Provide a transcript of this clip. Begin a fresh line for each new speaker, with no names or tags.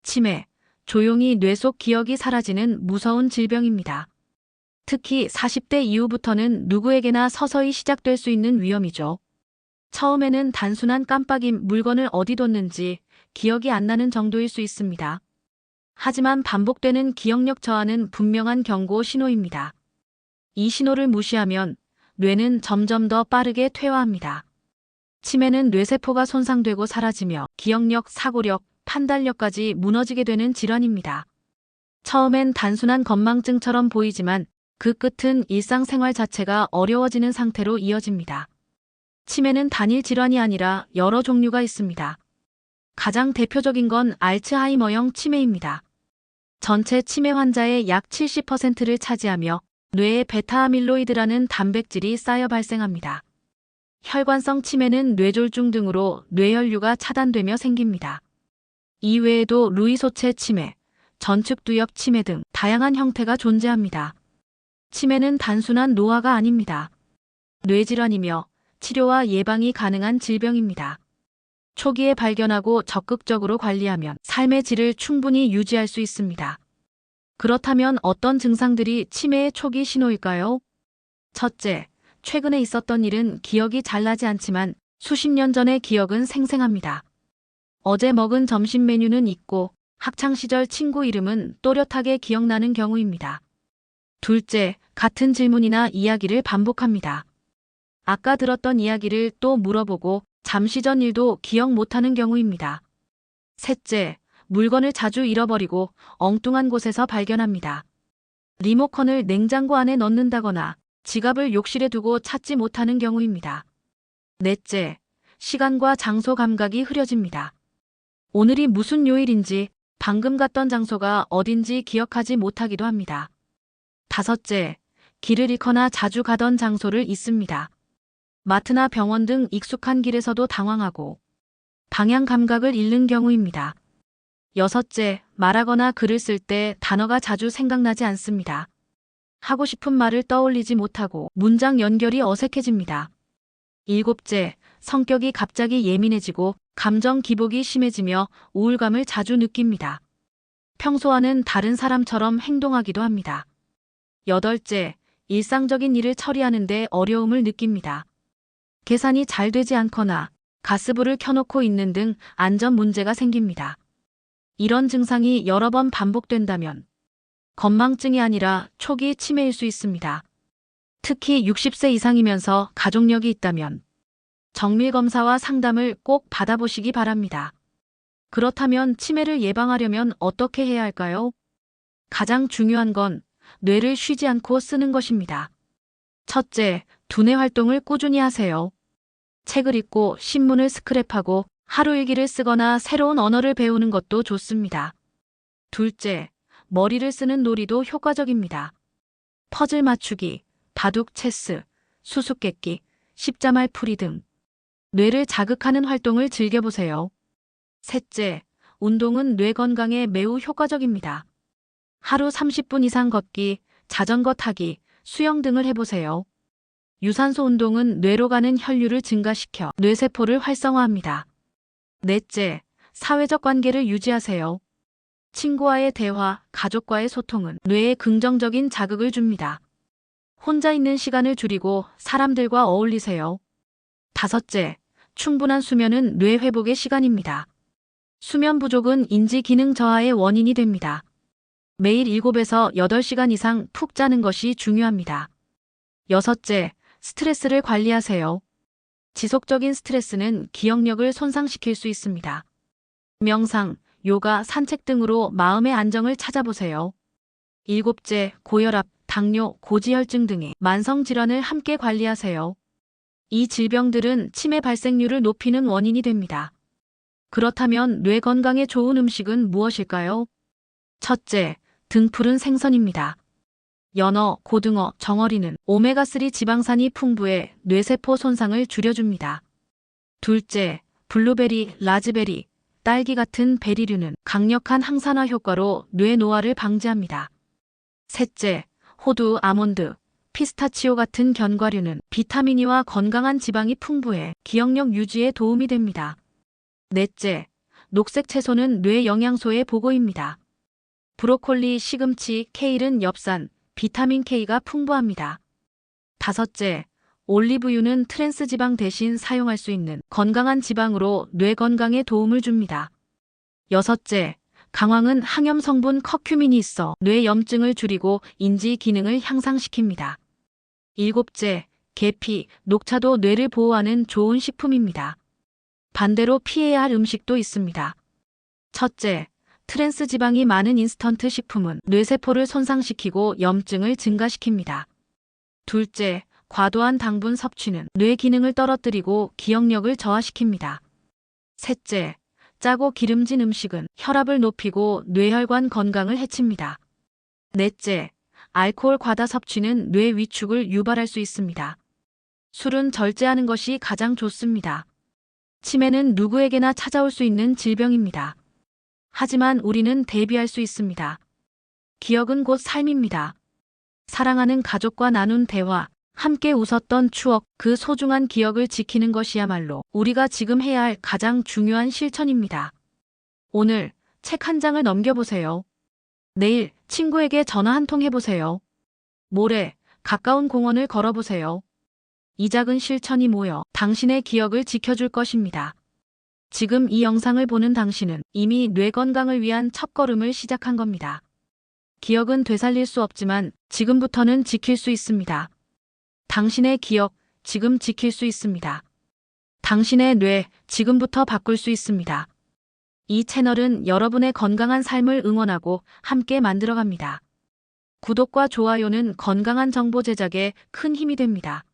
치매, 조용히 뇌 속 기억이 사라지는 무서운 질병입니다. 특히 40대 이후부터는 누구에게나 서서히 시작될 수 있는 위험이죠. 처음에는 단순한 깜빡임, 물건을 어디 뒀는지 기억이 안 나는 정도일 수 있습니다. 하지만 반복되는 기억력 저하는 분명한 경고 신호입니다. 이 신호를 무시하면 뇌는 점점 더 빠르게 퇴화합니다. 치매는 뇌세포가 손상되고 사라지며 기억력, 사고력, 판단력까지 무너지게 되는 질환입니다. 처음엔 단순한 건망증처럼 보이지만 그 끝은 일상생활 자체가 어려워지는 상태로 이어집니다. 치매는 단일 질환이 아니라 여러 종류가 있습니다. 가장 대표적인 건 알츠하이머형 치매입니다. 전체 치매 환자의 약 70%를 차지하며 뇌에 베타아밀로이드라는 단백질이 쌓여 발생합니다. 혈관성 치매는 뇌졸중 등으로 뇌혈류가 차단되며 생깁니다. 이외에도 루이소체 치매, 전축두엽 치매 등 다양한 형태가 존재합니다. 치매는 단순한 노화가 아닙니다. 뇌질환이며 치료와 예방이 가능한 질병입니다. 초기에 발견하고 적극적으로 관리하면 삶의 질을 충분히 유지할 수 있습니다. 그렇다면 어떤 증상들이 치매의 초기 신호일까요? 첫째, 최근에 있었던 일은 기억이 잘 나지 않지만 수십 년 전의 기억은 생생합니다. 어제 먹은 점심 메뉴는 잊고 학창시절 친구 이름은 또렷하게 기억나는 경우입니다. 둘째, 같은 질문이나 이야기를 반복합니다. 아까 들었던 이야기를 또 물어보고 잠시 전 일도 기억 못하는 경우입니다. 셋째, 물건을 자주 잃어버리고 엉뚱한 곳에서 발견합니다. 리모컨을 냉장고 안에 넣는다거나 지갑을 욕실에 두고 찾지 못하는 경우입니다. 넷째, 시간과 장소 감각이 흐려집니다. 오늘이 무슨 요일인지, 방금 갔던 장소가 어딘지 기억하지 못하기도 합니다. 다섯째, 길을 잃거나 자주 가던 장소를 잊습니다. 마트나 병원 등 익숙한 길에서도 당황하고 방향 감각을 잃는 경우입니다. 여섯째, 말하거나 글을 쓸 때 단어가 자주 생각나지 않습니다. 하고 싶은 말을 떠올리지 못하고 문장 연결이 어색해집니다. 일곱째, 성격이 갑자기 예민해지고 감정 기복이 심해지며 우울감을 자주 느낍니다. 평소와는 다른 사람처럼 행동하기도 합니다. 여덟째, 일상적인 일을 처리하는 데 어려움을 느낍니다. 계산이 잘 되지 않거나 가스불을 켜놓고 있는 등 안전 문제가 생깁니다. 이런 증상이 여러 번 반복된다면 건망증이 아니라 초기 치매일 수 있습니다. 특히 60세 이상이면서 가족력이 있다면 정밀검사와 상담을 꼭 받아보시기 바랍니다. 그렇다면 치매를 예방하려면 어떻게 해야 할까요? 가장 중요한 건 뇌를 쉬지 않고 쓰는 것입니다. 첫째, 두뇌 활동을 꾸준히 하세요. 책을 읽고 신문을 스크랩하고 하루 일기를 쓰거나 새로운 언어를 배우는 것도 좋습니다. 둘째, 머리를 쓰는 놀이도 효과적입니다. 퍼즐 맞추기, 바둑, 체스, 수수께끼, 십자말 풀이 등 뇌를 자극하는 활동을 즐겨보세요. 셋째, 운동은 뇌 건강에 매우 효과적입니다. 하루 30분 이상 걷기, 자전거 타기, 수영 등을 해보세요. 유산소 운동은 뇌로 가는 혈류를 증가시켜 뇌세포를 활성화합니다. 넷째, 사회적 관계를 유지하세요. 친구와의 대화, 가족과의 소통은 뇌에 긍정적인 자극을 줍니다. 혼자 있는 시간을 줄이고 사람들과 어울리세요. 다섯째, 충분한 수면은 뇌 회복의 시간입니다. 수면 부족은 인지 기능 저하의 원인이 됩니다. 매일 7에서 8시간 이상 푹 자는 것이 중요합니다. 여섯째, 스트레스를 관리하세요. 지속적인 스트레스는 기억력을 손상시킬 수 있습니다. 명상, 요가, 산책 등으로 마음의 안정을 찾아보세요. 일곱째, 고혈압, 당뇨, 고지혈증 등의 만성질환을 함께 관리하세요. 이 질병들은 치매 발생률을 높이는 원인이 됩니다. 그렇다면 뇌 건강에 좋은 음식은 무엇일까요? 첫째, 등푸른 생선입니다. 연어, 고등어, 정어리는 오메가3 지방산이 풍부해 뇌세포 손상을 줄여줍니다. 둘째, 블루베리, 라즈베리, 딸기 같은 베리류는 강력한 항산화 효과로 뇌 노화를 방지합니다. 셋째, 호두, 아몬드, 피스타치오 같은 견과류는 비타민이와 건강한 지방이 풍부해 기억력 유지에 도움이 됩니다. 넷째, 녹색 채소는 뇌 영양소의 보고입니다. 브로콜리, 시금치, 케일은 엽산, 비타민 K가 풍부합니다. 다섯째, 올리브유는 트랜스 지방 대신 사용할 수 있는 건강한 지방으로 뇌 건강에 도움을 줍니다. 여섯째, 강황은 항염 성분 커큐민이 있어 뇌 염증을 줄이고 인지 기능을 향상시킵니다. 일곱째, 계피, 녹차도 뇌를 보호하는 좋은 식품입니다. 반대로 피해야 할 음식도 있습니다. 첫째, 트랜스 지방이 많은 인스턴트 식품은 뇌세포를 손상시키고 염증을 증가시킵니다. 둘째, 과도한 당분 섭취는 뇌 기능을 떨어뜨리고 기억력을 저하시킵니다. 셋째, 짜고 기름진 음식은 혈압을 높이고 뇌혈관 건강을 해칩니다. 넷째, 알코올 과다 섭취는 뇌 위축을 유발할 수 있습니다. 술은 절제하는 것이 가장 좋습니다. 치매는 누구에게나 찾아올 수 있는 질병입니다. 하지만 우리는 대비할 수 있습니다. 기억은 곧 삶입니다. 사랑하는 가족과 나눈 대화, 함께 웃었던 추억, 그 소중한 기억을 지키는 것이야말로 우리가 지금 해야 할 가장 중요한 실천입니다. 오늘 책 한 장을 넘겨보세요. 내일 친구에게 전화 한 통 해보세요. 모레 가까운 공원을 걸어보세요. 이 작은 실천이 모여 당신의 기억을 지켜줄 것입니다. 지금 이 영상을 보는 당신은 이미 뇌 건강을 위한 첫걸음을 시작한 겁니다. 기억은 되살릴 수 없지만 지금부터는 지킬 수 있습니다. 당신의 기억, 지금 지킬 수 있습니다. 당신의 뇌, 지금부터 바꿀 수 있습니다. 이 채널은 여러분의 건강한 삶을 응원하고 함께 만들어갑니다. 구독과 좋아요는 건강한 정보 제작에 큰 힘이 됩니다.